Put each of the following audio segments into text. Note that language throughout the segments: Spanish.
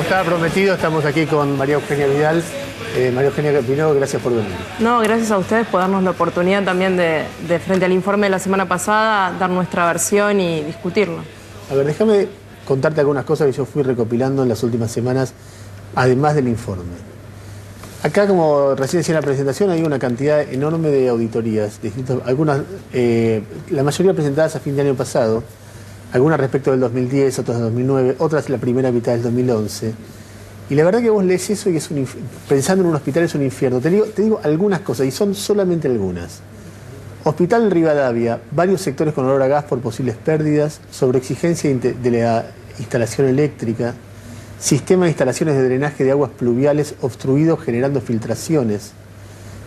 como estaba prometido, estamos aquí con María Eugenia Vidal. María Eugenia Capino, gracias por venir. No, gracias a ustedes por darnos la oportunidad también de frente al informe de la semana pasada, dar nuestra versión y discutirlo. A ver, déjame contarte algunas cosas que yo fui recopilando en las últimas semanas, además del informe. Acá, como recién decía en la presentación, hay una cantidad enorme de auditorías, algunas, la mayoría presentadas a fin de año pasado, algunas respecto del 2010, otras del 2009, otras la primera mitad del 2011. Y la verdad que vos lees eso y es pensando en un hospital es un infierno. Te digo algunas cosas, y son solamente algunas. Hospital Rivadavia, varios sectores con olor a gas por posibles pérdidas, sobreexigencia de la instalación eléctrica, sistema de instalaciones de drenaje de aguas pluviales obstruido generando filtraciones,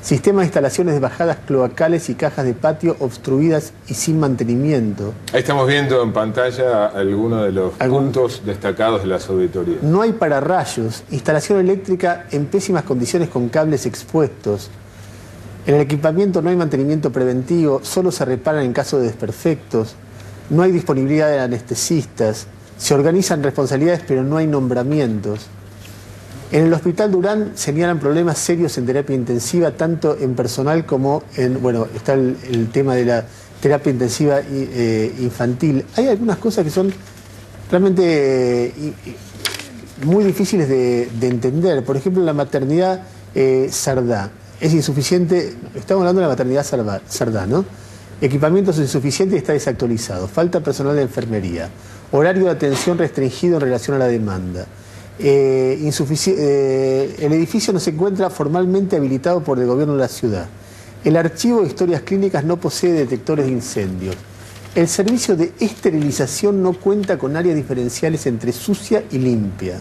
sistema de instalaciones de bajadas cloacales y cajas de patio obstruidas y sin mantenimiento. Ahí estamos viendo en pantalla algunos de los puntos destacados de las auditorías. No hay pararrayos, instalación eléctrica en pésimas condiciones con cables expuestos. En el equipamiento no hay mantenimiento preventivo, solo se reparan en caso de desperfectos. No hay disponibilidad de anestesistas. Se organizan responsabilidades pero no hay nombramientos. En el Hospital Durán señalan problemas serios en terapia intensiva, tanto en personal como en... Bueno, está el tema de la terapia intensiva infantil. Hay algunas cosas que son realmente muy difíciles de entender. Por ejemplo, la maternidad Sardá. Es insuficiente, estamos hablando de la maternidad Sardá, ¿no? Equipamientos insuficientes y está desactualizado. Falta personal de enfermería. Horario de atención restringido en relación a la demanda. El edificio no se encuentra formalmente habilitado por el gobierno de la ciudad. El archivo de historias clínicas no posee detectores de incendios. El servicio de esterilización no cuenta con áreas diferenciales entre sucia y limpia.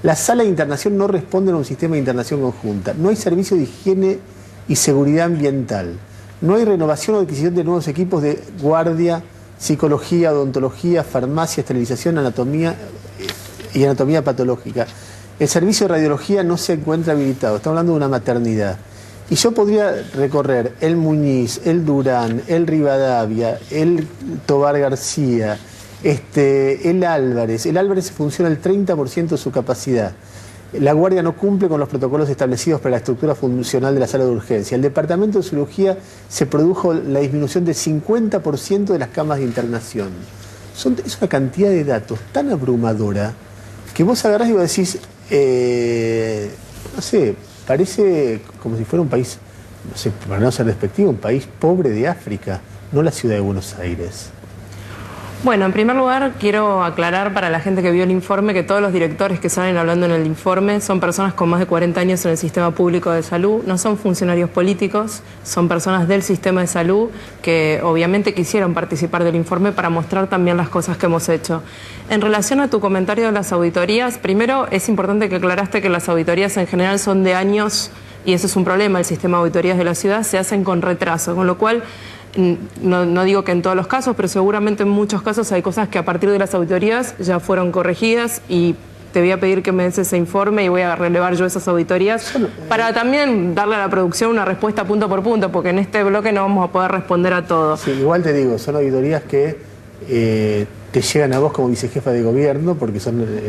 La sala de internación no responde a un sistema de internación conjunta. No hay servicio de higiene y seguridad ambiental. No hay renovación o adquisición de nuevos equipos de guardia, psicología, odontología, farmacia, esterilización, anatomía y anatomía patológica. El servicio de radiología no se encuentra habilitado. Estamos hablando de una maternidad. Y yo podría recorrer el Muñiz, el Durán, el Rivadavia, el Tobar García, el Álvarez. El Álvarez funciona al 30% de su capacidad. La guardia no cumple con los protocolos establecidos para la estructura funcional de la sala de urgencia. El departamento de cirugía se produjo la disminución del 50% de las camas de internación. Es una cantidad de datos tan abrumadora que vos agarrás y vos decís, no sé, parece como si fuera un país, no sé, para no ser despectivo, un país pobre de África, no la ciudad de Buenos Aires. Bueno, en primer lugar quiero aclarar para la gente que vio el informe que todos los directores que salen hablando en el informe son personas con más de 40 años en el sistema público de salud, no son funcionarios políticos, son personas del sistema de salud que obviamente quisieron participar del informe para mostrar también las cosas que hemos hecho. En relación a tu comentario de las auditorías, primero es importante que aclaraste que las auditorías en general son de años y ese es un problema, el sistema de auditorías de la ciudad se hacen con retraso, con lo cual... No digo que en todos los casos, pero seguramente en muchos casos hay cosas que a partir de las auditorías ya fueron corregidas y te voy a pedir que me des ese informe y voy a relevar yo esas auditorías para también darle a la producción una respuesta punto por punto, porque en este bloque no vamos a poder responder a todo. Sí, igual te digo, son auditorías que te llegan a vos como vicejefa de gobierno, porque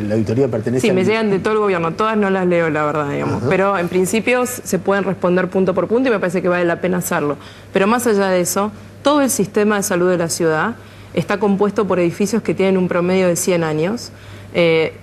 la auditoría pertenece Sí, me llegan de todo el gobierno, todas no las leo, la verdad, digamos. Ajá. Pero en principio se pueden responder punto por punto y me parece que vale la pena hacerlo. Pero más allá de eso, todo el sistema de salud de la ciudad está compuesto por edificios que tienen un promedio de 100 años.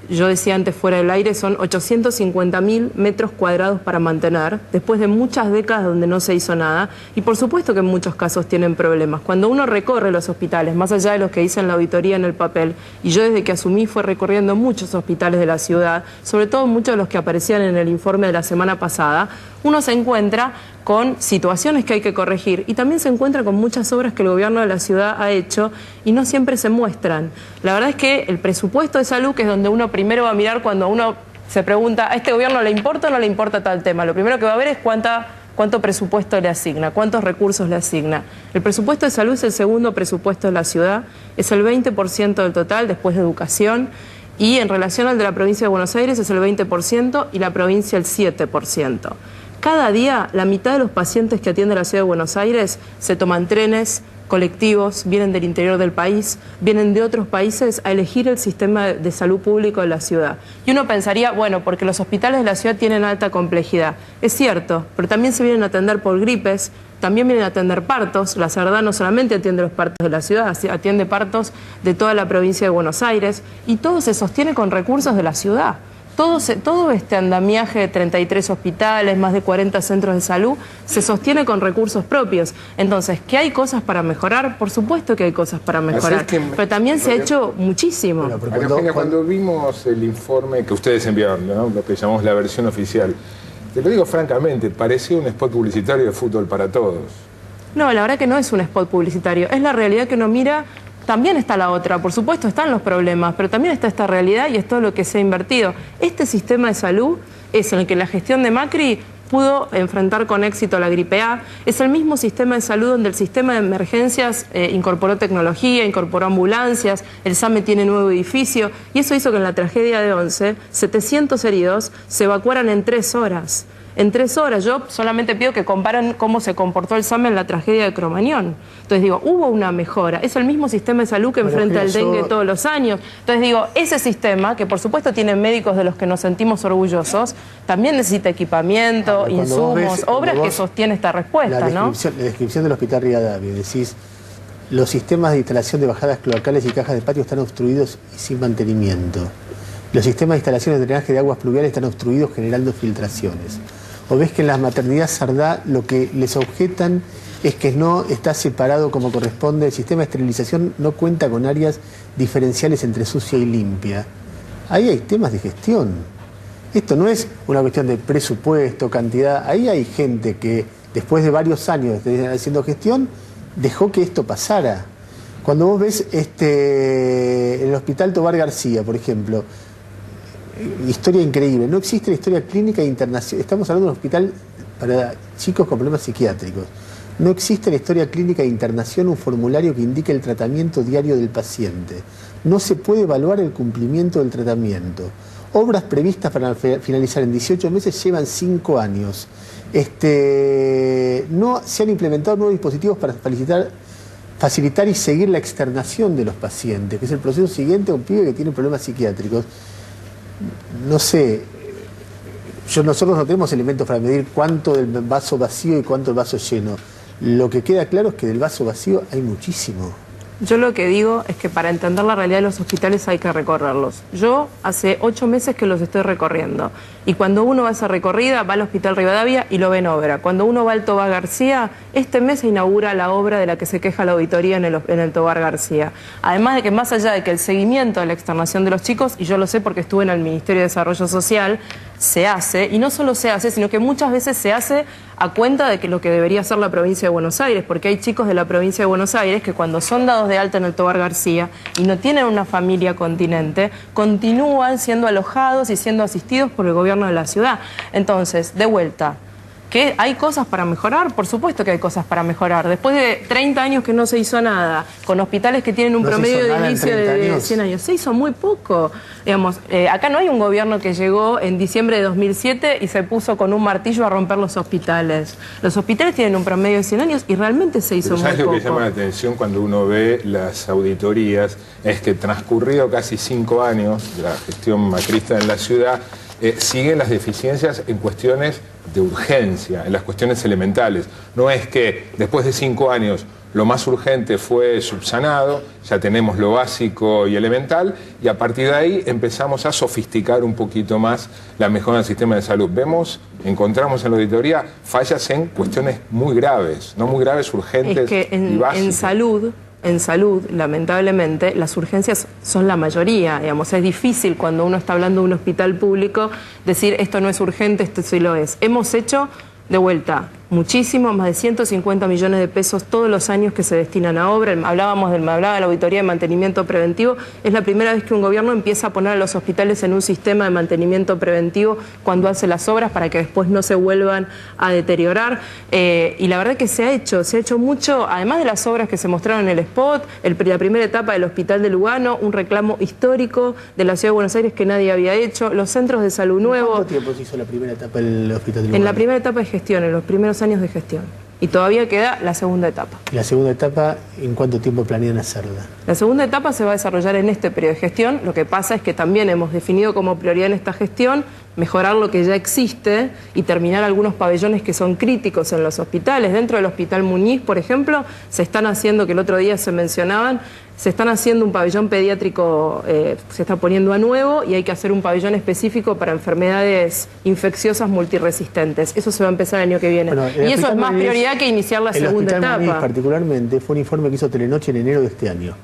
Yo decía antes fuera del aire, son 850.000 metros cuadrados para mantener, después de muchas décadas donde no se hizo nada, y por supuesto que en muchos casos tienen problemas. Cuando uno recorre los hospitales, más allá de los que dicen la auditoría en el papel, y yo desde que asumí fue recorriendo muchos hospitales de la ciudad, sobre todo muchos de los que aparecían en el informe de la semana pasada, uno se encuentra con situaciones que hay que corregir y también se encuentra con muchas obras que el gobierno de la ciudad ha hecho y no siempre se muestran. La verdad es que el presupuesto de salud, que es donde uno primero va a mirar cuando uno se pregunta ¿a este gobierno le importa o no le importa tal tema? Lo primero que va a ver es cuánto presupuesto le asigna, cuántos recursos le asigna. El presupuesto de salud es el segundo presupuesto de la ciudad, es el 20% del total después de educación y en relación al de la provincia de Buenos Aires es el 20% y la provincia el 7%. Cada día, la mitad de los pacientes que atiende la ciudad de Buenos Aires se toman trenes, colectivos, vienen del interior del país, vienen de otros países a elegir el sistema de salud público de la ciudad. Y uno pensaría, bueno, porque los hospitales de la ciudad tienen alta complejidad. Es cierto, pero también se vienen a atender por gripes, también vienen a atender partos. La Cerdá no solamente atiende los partos de la ciudad, atiende partos de toda la provincia de Buenos Aires, y todo se sostiene con recursos de la ciudad. Todo este andamiaje de 33 hospitales, más de 40 centros de salud, se sostiene con recursos propios. Entonces, ¿que hay cosas para mejorar? Por supuesto que hay cosas para mejorar, pero también se ha hecho muchísimo. Bueno, cuando vimos el informe que ustedes enviaron, ¿no? Lo que llamamos la versión oficial, te lo digo francamente, parecía un spot publicitario de Fútbol para Todos. No, la verdad que no es un spot publicitario, es la realidad que uno mira. También está la otra, por supuesto están los problemas, pero también está esta realidad y es todo lo que se ha invertido. Este sistema de salud es en el que la gestión de Macri pudo enfrentar con éxito la gripe A. Es el mismo sistema de salud donde el sistema de emergencias incorporó tecnología, incorporó ambulancias, el SAME tiene nuevo edificio, y eso hizo que en la tragedia de 11, 700 heridos se evacuaran en 3 horas. En 3 horas, yo solamente pido que comparen cómo se comportó el SAME en la tragedia de Cromañón. Entonces digo, hubo una mejora. Es el mismo sistema de salud que enfrenta el dengue todos los años. Entonces digo, ese sistema, que por supuesto tiene médicos de los que nos sentimos orgullosos, también necesita equipamiento, insumos, obras que sostienen esta respuesta, ¿no? La descripción del Hospital Rivadavia, decís, los sistemas de instalación de bajadas cloacales y cajas de patio están obstruidos y sin mantenimiento. Los sistemas de instalaciones de drenaje de aguas pluviales están obstruidos, generando filtraciones. O ves que en la maternidad Cerdá lo que les objetan es que no está separado como corresponde, el sistema de esterilización no cuenta con áreas diferenciales entre sucia y limpia. Ahí hay temas de gestión. Esto no es una cuestión de presupuesto, cantidad. Ahí hay gente que después de varios años de haciendo gestión dejó que esto pasara. Cuando vos ves el Hospital Tobar García, por ejemplo, historia increíble, no existe la historia clínica internacional. Estamos hablando de un hospital para chicos con problemas psiquiátricos. No existe la historia clínica de internación, un formulario que indique el tratamiento diario del paciente. No se puede evaluar el cumplimiento del tratamiento. Obras previstas para finalizar en 18 meses llevan 5 años. No se han implementado nuevos dispositivos para facilitar y seguir la externación de los pacientes, que es el proceso siguiente a un pibe que tiene problemas psiquiátricos. No sé, nosotros no tenemos elementos para medir cuánto del vaso vacío y cuánto del vaso lleno. Lo que queda claro es que del vaso vacío hay muchísimo. Yo lo que digo es que para entender la realidad de los hospitales hay que recorrerlos. Yo hace 8 meses que los estoy recorriendo. Y cuando uno va a esa recorrida, va al Hospital Rivadavia y lo ve en obra. Cuando uno va al Tobar García, este mes se inaugura la obra de la que se queja la auditoría en el Tobar García. Además de que más allá de que el seguimiento de la externación de los chicos, y yo lo sé porque estuve en el Ministerio de Desarrollo Social, se hace, y no solo se hace, sino que muchas veces se hace a cuenta de que lo que debería hacer la provincia de Buenos Aires, porque hay chicos de la provincia de Buenos Aires que cuando son dados de alta en el Tobar García y no tienen una familia continente, continúan siendo alojados y siendo asistidos por el gobierno de la ciudad. Entonces, de vuelta, ¿que hay cosas para mejorar? Por supuesto que hay cosas para mejorar. Después de 30 años que no se hizo nada, con hospitales que tienen un promedio de inicio de 100 años, se hizo muy poco. Digamos, acá no hay un gobierno que llegó en diciembre de 2007 y se puso con un martillo a romper los hospitales. Los hospitales tienen un promedio de 100 años y realmente se hizo muy poco. Lo que llama la atención cuando uno ve las auditorías es que transcurrido casi 5 años de la gestión macrista en la ciudad, siguen las deficiencias en cuestiones de urgencia, en las cuestiones elementales. No es que después de 5 años lo más urgente fue subsanado, ya tenemos lo básico y elemental, y a partir de ahí empezamos a sofisticar un poquito más la mejora del sistema de salud. Encontramos en la auditoría fallas en cuestiones muy graves, no muy graves, urgentes es que y básicas. En salud, lamentablemente, las urgencias son la mayoría. Digamos, es difícil cuando uno está hablando de un hospital público decir esto no es urgente, esto sí lo es. Hemos hecho, de vuelta, muchísimo, más de 150 millones de pesos todos los años que se destinan a obra. Me hablaba de la auditoría de mantenimiento preventivo. Es la primera vez que un gobierno empieza a poner a los hospitales en un sistema de mantenimiento preventivo cuando hace las obras para que después no se vuelvan a deteriorar. Y la verdad que se ha hecho mucho, además de las obras que se mostraron en el spot, la primera etapa del Hospital de Lugano, un reclamo histórico de la Ciudad de Buenos Aires que nadie había hecho, los centros de salud nuevos. ¿Cuánto tiempo se hizo la primera etapa del Hospital de Lugano? En la primera etapa de gestión, en los primeros años de gestión. Y todavía queda la segunda etapa. ¿Y la segunda etapa, en cuánto tiempo planean hacerla? La segunda etapa se va a desarrollar en este periodo de gestión. Lo que pasa es que también hemos definido como prioridad en esta gestión mejorar lo que ya existe y terminar algunos pabellones que son críticos en los hospitales. Dentro del Hospital Muñiz, por ejemplo, se están haciendo, que el otro día se mencionaban, se están haciendo un pabellón pediátrico, se está poniendo a nuevo, y hay que hacer un pabellón específico para enfermedades infecciosas multiresistentes. Eso se va a empezar el año que viene. Bueno, y eso es más prioridad que iniciar la segunda etapa. Muñiz, particularmente, fue un informe que hizo Telenoche en enero de este año.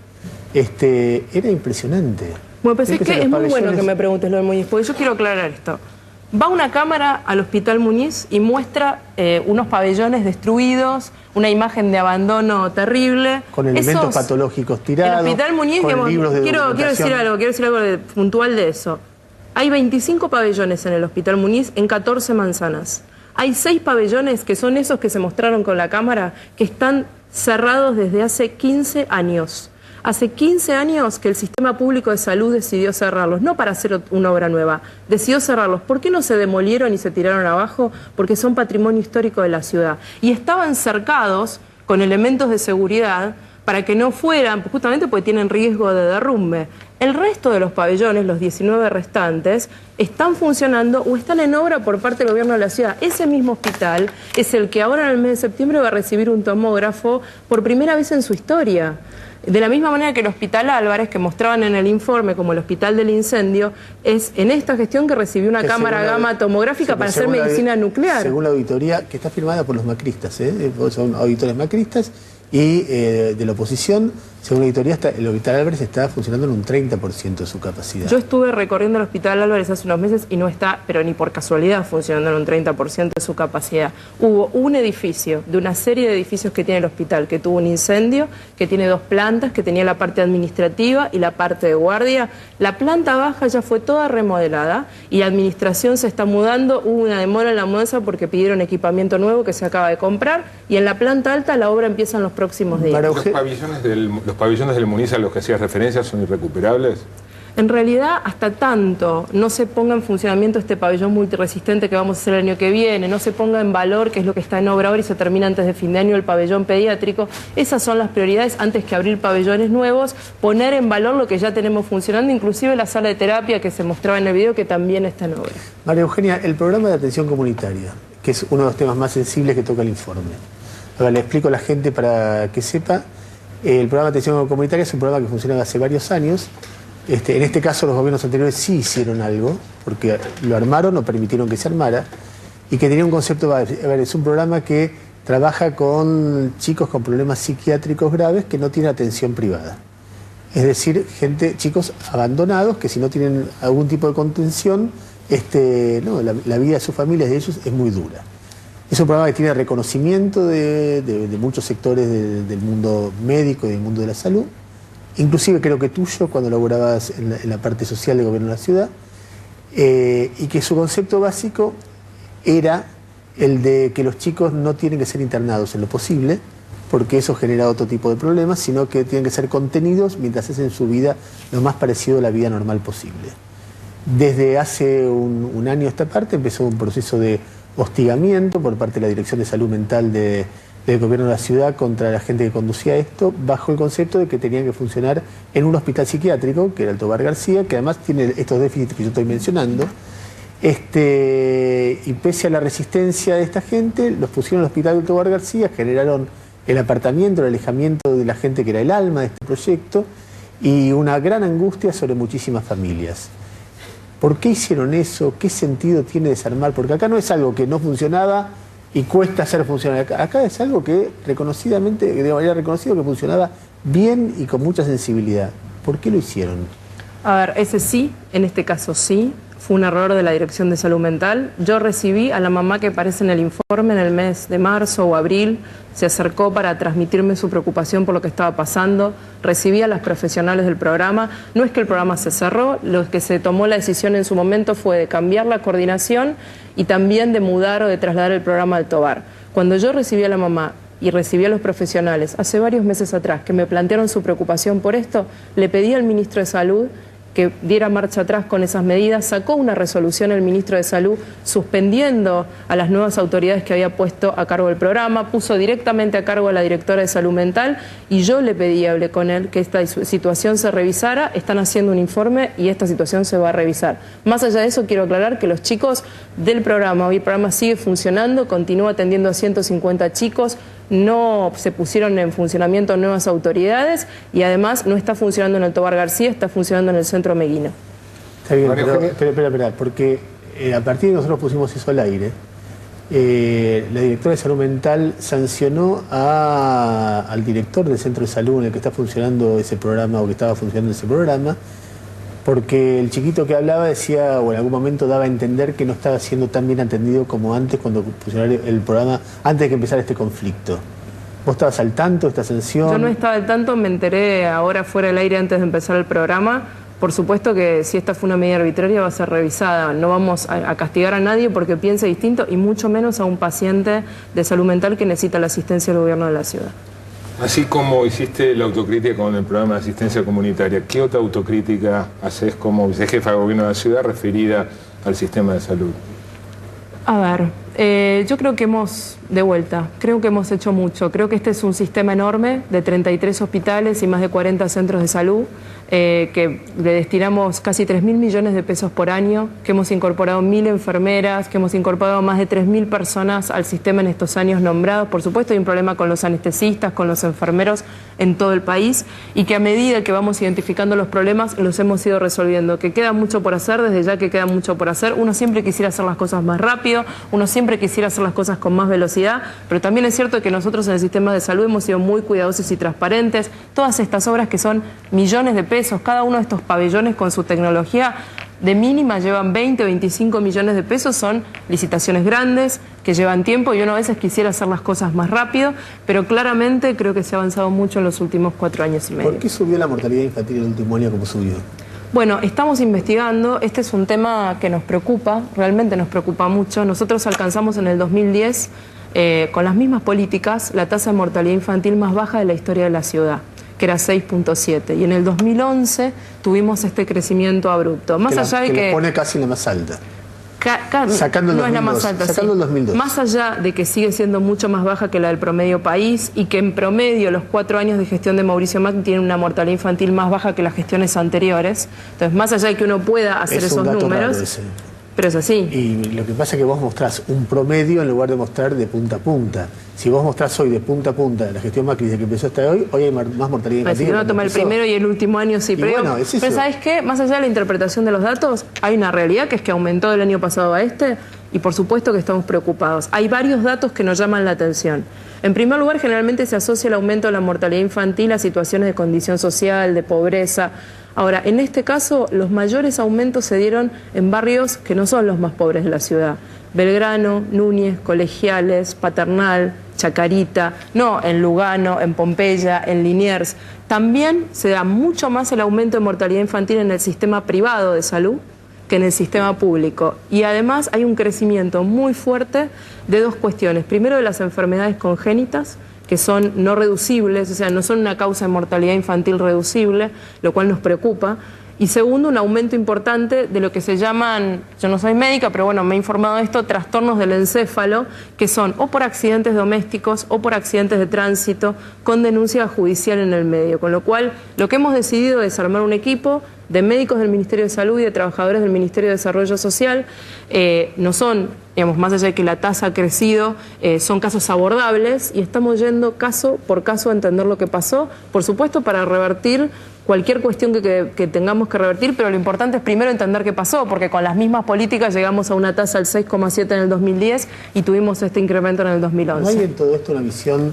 Era impresionante. Bueno, pues es que es muy bueno que me preguntes lo del Muñiz, porque yo quiero aclarar esto. Va una cámara al Hospital Muñiz y muestra unos pabellones destruidos, una imagen de abandono terrible. Con elementos patológicos tirados. El Hospital Muñiz, con libros de quiero decir algo puntual de eso. Hay 25 pabellones en el Hospital Muñiz en 14 manzanas. Hay 6 pabellones que son esos que se mostraron con la cámara, que están cerrados desde hace 15 años. Hace 15 años que el Sistema Público de Salud decidió cerrarlos, no para hacer una obra nueva, decidió cerrarlos. ¿Por qué no se demolieron y se tiraron abajo? Porque son patrimonio histórico de la ciudad. Y estaban cercados con elementos de seguridad para que no fueran, justamente porque tienen riesgo de derrumbe. El resto de los pabellones, los 19 restantes, están funcionando o están en obra por parte del gobierno de la ciudad. Ese mismo hospital es el que ahora en el mes de septiembre va a recibir un tomógrafo por primera vez en su historia. De la misma manera que el Hospital Álvarez, que mostraban en el informe como el hospital del incendio, es en esta gestión que recibió una cámara gamma tomográfica para hacer medicina nuclear. Según la auditoría, que está firmada por los macristas, son auditores macristas, y de la oposición, según la auditoría, el Hospital Álvarez está funcionando en un 30% de su capacidad. Yo estuve recorriendo el Hospital Álvarez hace unos meses y no está, pero ni por casualidad, funcionando en un 30% de su capacidad. Hubo un edificio, de una serie de edificios que tiene el hospital, que tuvo un incendio, que tiene 2 plantas, que tenía la parte administrativa y la parte de guardia. La planta baja ya fue toda remodelada y la administración se está mudando. Hubo una demora en la mudanza porque pidieron equipamiento nuevo que se acaba de comprar, y en la planta alta la obra empieza en los próximos días. Los pabellones del Muñiz a los que hacías referencia son irrecuperables. En realidad, hasta tanto no se ponga en funcionamiento este pabellón multiresistente que vamos a hacer el año que viene, no se ponga en valor, que es lo que está en obra ahora y se termina antes de fin de año, el pabellón pediátrico, esas son las prioridades antes que abrir pabellones nuevos, poner en valor lo que ya tenemos funcionando, inclusive la sala de terapia que se mostraba en el video, que también está en obra. María Eugenia, el programa de atención comunitaria, que es uno de los temas más sensibles que toca el informe. Ahora le explico a la gente para que sepa. El programa de atención comunitaria es un programa que funciona hace varios años. En este caso los gobiernos anteriores sí hicieron algo, porque lo armaron o permitieron que se armara, y que tenía un concepto, es un programa que trabaja con chicos con problemas psiquiátricos graves que no tienen atención privada. Es decir, chicos abandonados que si no tienen algún tipo de contención, la vida de sus familias, de ellos, es muy dura. Es un programa que tiene reconocimiento de muchos sectores del mundo médico y del mundo de la salud, inclusive creo que tuyo cuando laborabas en la parte social del gobierno de la ciudad, y que su concepto básico era el de que los chicos no tienen que ser internados en lo posible, porque eso genera otro tipo de problemas, sino que tienen que ser contenidos mientras hacen su vida lo más parecido a la vida normal posible. Desde hace un año a esta parte empezó un proceso de hostigamiento por parte de la Dirección de Salud Mental del gobierno de la ciudad contra la gente que conducía esto, bajo el concepto de que tenían que funcionar en un hospital psiquiátrico, que era el Tobar García, que además tiene estos déficits que yo estoy mencionando, y pese a la resistencia de esta gente, los pusieron en el hospital del Tobar García, generaron el apartamiento, el alejamiento de la gente que era el alma de este proyecto, y una gran angustia sobre muchísimas familias. ¿Por qué hicieron eso? ¿Qué sentido tiene desarmar? Porque acá no es algo que no funcionaba y cuesta hacer funcionar. Acá es algo que reconocidamente, de manera reconocida, que funcionaba bien y con mucha sensibilidad. ¿Por qué lo hicieron? A ver, ese sí, en este caso sí, fue un error de la Dirección de Salud Mental. Yo recibí a la mamá que aparece en el informe en el mes de marzo o abril, se acercó para transmitirme su preocupación por lo que estaba pasando, recibí a las profesionales del programa. No es que el programa se cerró, lo que se tomó la decisión en su momento fue de cambiar la coordinación y también de mudar o de trasladar el programa al Tobar. Cuando yo recibí a la mamá y recibí a los profesionales hace varios meses atrás que me plantearon su preocupación por esto, le pedí al ministro de Salud que diera marcha atrás con esas medidas. Sacó una resolución el ministro de Salud suspendiendo a las nuevas autoridades que había puesto a cargo del programa, puso directamente a cargo a la directora de Salud Mental y yo le pedí, hablé con él, que esta situación se revisara. Están haciendo un informe y esta situación se va a revisar. Más allá de eso, quiero aclarar que los chicos del programa, hoy el programa sigue funcionando, continúa atendiendo a 150 chicos, no se pusieron en funcionamiento nuevas autoridades y además no está funcionando en el Tobar García, está funcionando en el Centro Meguino. Está bien, pero espera, porque a partir de nosotros pusimos eso al aire, la directora de Salud Mental sancionó al director del centro de salud en el que está funcionando ese programa o que estaba funcionando ese programa, porque el chiquito que hablaba decía, o en algún momento daba a entender que no estaba siendo tan bien atendido como antes cuando funcionaba el programa, antes de que empezara este conflicto. ¿Vos estabas al tanto de esta sanción? Yo no estaba al tanto, me enteré ahora fuera del aire antes de empezar el programa. Por supuesto que si esta fue una medida arbitraria va a ser revisada. No vamos a castigar a nadie porque piense distinto y mucho menos a un paciente de salud mental que necesita la asistencia del gobierno de la ciudad. Así como hiciste la autocrítica con el programa de asistencia comunitaria, ¿qué otra autocrítica haces como vicejefa de gobierno de la ciudad referida al sistema de salud? A ver, yo creo que creo que hemos hecho mucho. Creo que este es un sistema enorme de 33 hospitales y más de 40 centros de salud, que le destinamos casi 3.000 millones de pesos por año, que hemos incorporado 1.000 enfermeras, que hemos incorporado más de 3.000 personas al sistema en estos años nombrados. Por supuesto hay un problema con los anestesistas, con los enfermeros en todo el país y que a medida que vamos identificando los problemas los hemos ido resolviendo. Que queda mucho por hacer, desde ya que queda mucho por hacer. Uno siempre quisiera hacer las cosas más rápido, uno siempre quisiera hacer las cosas con más velocidad, pero también es cierto que nosotros en el sistema de salud hemos sido muy cuidadosos y transparentes. Todas estas obras que son millones de pesos, cada uno de estos pabellones con su tecnología de mínima llevan 20 o 25 millones de pesos, son licitaciones grandes que llevan tiempo y uno a veces quisiera hacer las cosas más rápido, pero claramente creo que se ha avanzado mucho en los últimos 4 años y medio. ¿Por qué subió la mortalidad infantil el último año como subió? Bueno, estamos investigando, este es un tema que nos preocupa, realmente nos preocupa mucho. Nosotros alcanzamos en el 2010, con las mismas políticas, la tasa de mortalidad infantil más baja de la historia de la ciudad, que era 6.7, y en el 2011 tuvimos este crecimiento abrupto. Más allá de que le pone casi la más alta. Sacando el 2002, no es la más alta, sacando el 2002. Más allá de que sigue siendo mucho más baja que la del promedio país y que en promedio los 4 años de gestión de Mauricio Macri tienen una mortalidad infantil más baja que las gestiones anteriores. Entonces, más allá de que uno pueda hacer esos números, pero es así. Y lo que pasa es que vos mostrás un promedio en lugar de mostrar de punta a punta. Si vos mostrás hoy de punta a punta la gestión Macri desde que empezó hasta hoy hay más mortalidad infantil. Si no toma el primero y el último año sí, pero bueno, es eso. Pero ¿sabes qué? Más allá de la interpretación de los datos, hay una realidad que es que aumentó del año pasado a este y por supuesto que estamos preocupados. Hay varios datos que nos llaman la atención. En primer lugar, generalmente se asocia el aumento de la mortalidad infantil a situaciones de condición social, de pobreza. Ahora, en este caso, los mayores aumentos se dieron en barrios que no son los más pobres de la ciudad. Belgrano, Núñez, Colegiales, Paternal, Chacarita, no en Lugano, en Pompeya, en Liniers. También se da mucho más el aumento de mortalidad infantil en el sistema privado de salud que en el sistema público. Y además hay un crecimiento muy fuerte de 2 cuestiones. Primero, de las enfermedades congénitas, que son no reducibles, o sea, no son una causa de mortalidad infantil reducible, lo cual nos preocupa. Y segundo, un aumento importante de lo que se llaman, yo no soy médica, pero bueno, me he informado de esto, trastornos del encéfalo, que son o por accidentes domésticos o por accidentes de tránsito, con denuncia judicial en el medio. Con lo cual, lo que hemos decidido es armar un equipo de médicos del Ministerio de Salud y de trabajadores del Ministerio de Desarrollo Social. No son, digamos, más allá de que la tasa ha crecido, son casos abordables y estamos yendo caso por caso a entender lo que pasó, por supuesto para revertir cualquier cuestión que tengamos que revertir, pero lo importante es primero entender qué pasó, porque con las mismas políticas llegamos a una tasa del 6,7 en el 2010 y tuvimos este incremento en el 2011. ¿No hay en todo esto una visión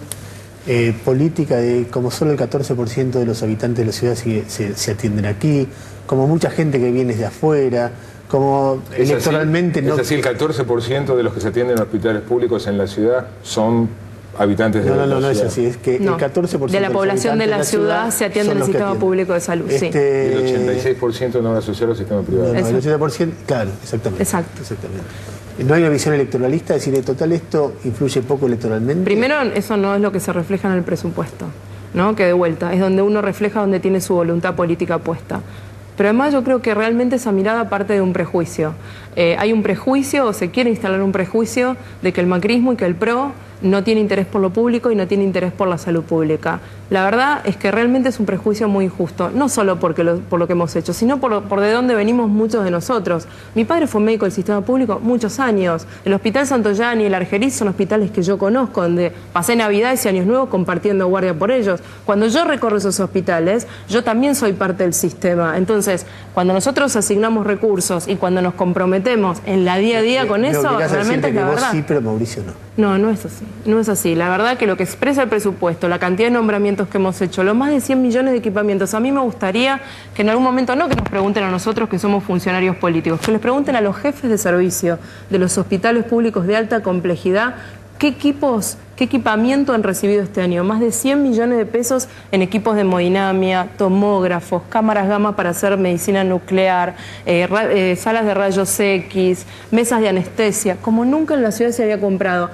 política de como solo el 14% de los habitantes de la ciudad se atienden aquí, como mucha gente que viene de afuera, como electoralmente no... Es así, el 14% de los que se atienden en hospitales públicos en la ciudad son habitantes de la ciudad. No es así, es que no, el 14% de la población de la ciudad se atiende en el sistema público de salud, sí. El 86% no va asociado al sistema privado. El 80%, claro, exactamente. Exactamente. ¿No hay una visión electoralista? Es decir, total, esto influye poco electoralmente. Primero, eso no es lo que se refleja en el presupuesto, ¿no? Que de vuelta, es donde uno refleja donde tiene su voluntad política puesta. Pero además yo creo que realmente esa mirada parte de un prejuicio. Hay un prejuicio, o se quiere instalar un prejuicio, de que el macrismo y que el PRO no tiene interés por lo público y no tiene interés por la salud pública. La verdad es que realmente es un prejuicio muy injusto, no solo por lo que hemos hecho, sino por de dónde venimos muchos de nosotros. Mi padre fue médico del sistema público muchos años. El Hospital Santoyani y el Argerich son hospitales que yo conozco, donde pasé Navidades y Años Nuevos compartiendo guardia por ellos. Cuando yo recorro esos hospitales, yo también soy parte del sistema. Entonces, cuando nosotros asignamos recursos y cuando nos comprometemos en la día a día con eso, realmente es la verdad. Sí, pero Mauricio no. No, no es así. No es así. La verdad que lo que expresa el presupuesto, la cantidad de nombramientos que hemos hecho, los más de 100 millones de equipamientos, a mí me gustaría que en algún momento, no que nos pregunten a nosotros que somos funcionarios políticos, que les pregunten a los jefes de servicio de los hospitales públicos de alta complejidad qué equipos, qué equipamiento han recibido este año. Más de 100 millones de pesos en equipos de hemodinamia, tomógrafos, cámaras gamma para hacer medicina nuclear, salas de rayos X, mesas de anestesia, como nunca en la ciudad se había comprado.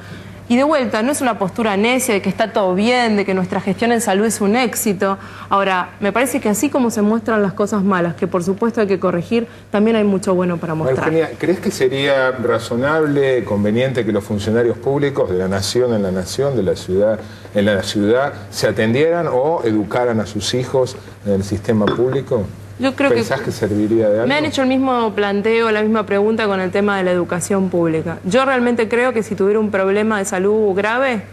Y de vuelta, no es una postura necia de que está todo bien, de que nuestra gestión en salud es un éxito. Ahora, me parece que así como se muestran las cosas malas, que por supuesto hay que corregir, también hay mucho bueno para mostrar. Eugenia, ¿crees que sería razonable, conveniente que los funcionarios públicos de la nación, en la nación, de la ciudad, en la ciudad, se atendieran o educaran a sus hijos en el sistema público? Yo creo ¿Pensás que serviría de algo? Me han hecho el mismo planteo, la misma pregunta con el tema de la educación pública. Yo realmente creo que si tuviera un problema de salud grave,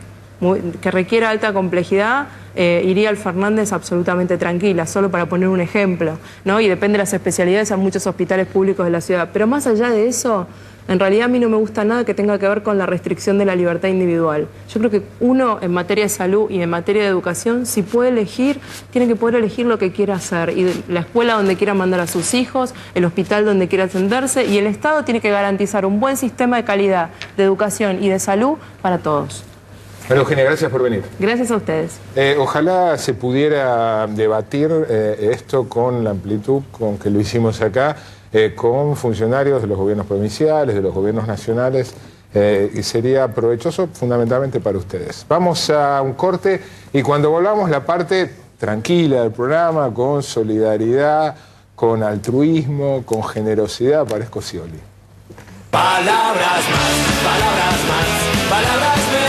que requiera alta complejidad, iría al Fernández absolutamente tranquila, solo para poner un ejemplo, ¿no? Y depende de las especialidades a muchos hospitales públicos de la ciudad. Pero más allá de eso, en realidad a mí no me gusta nada que tenga que ver con la restricción de la libertad individual. Yo creo que uno, en materia de salud y en materia de educación, si puede elegir, tiene que poder elegir lo que quiera hacer. Y la escuela donde quiera mandar a sus hijos, el hospital donde quiera atenderse, y el Estado tiene que garantizar un buen sistema de calidad de educación y de salud para todos. Bueno, Eugenia, gracias por venir. Gracias a ustedes. Ojalá se pudiera debatir esto con la amplitud con que lo hicimos acá, con funcionarios de los gobiernos provinciales, de los gobiernos nacionales, y sería provechoso fundamentalmente para ustedes. Vamos a un corte y cuando volvamos la parte tranquila del programa, con solidaridad, con altruismo, con generosidad, aparezco Scioli. Palabras más, palabras más, palabras menos.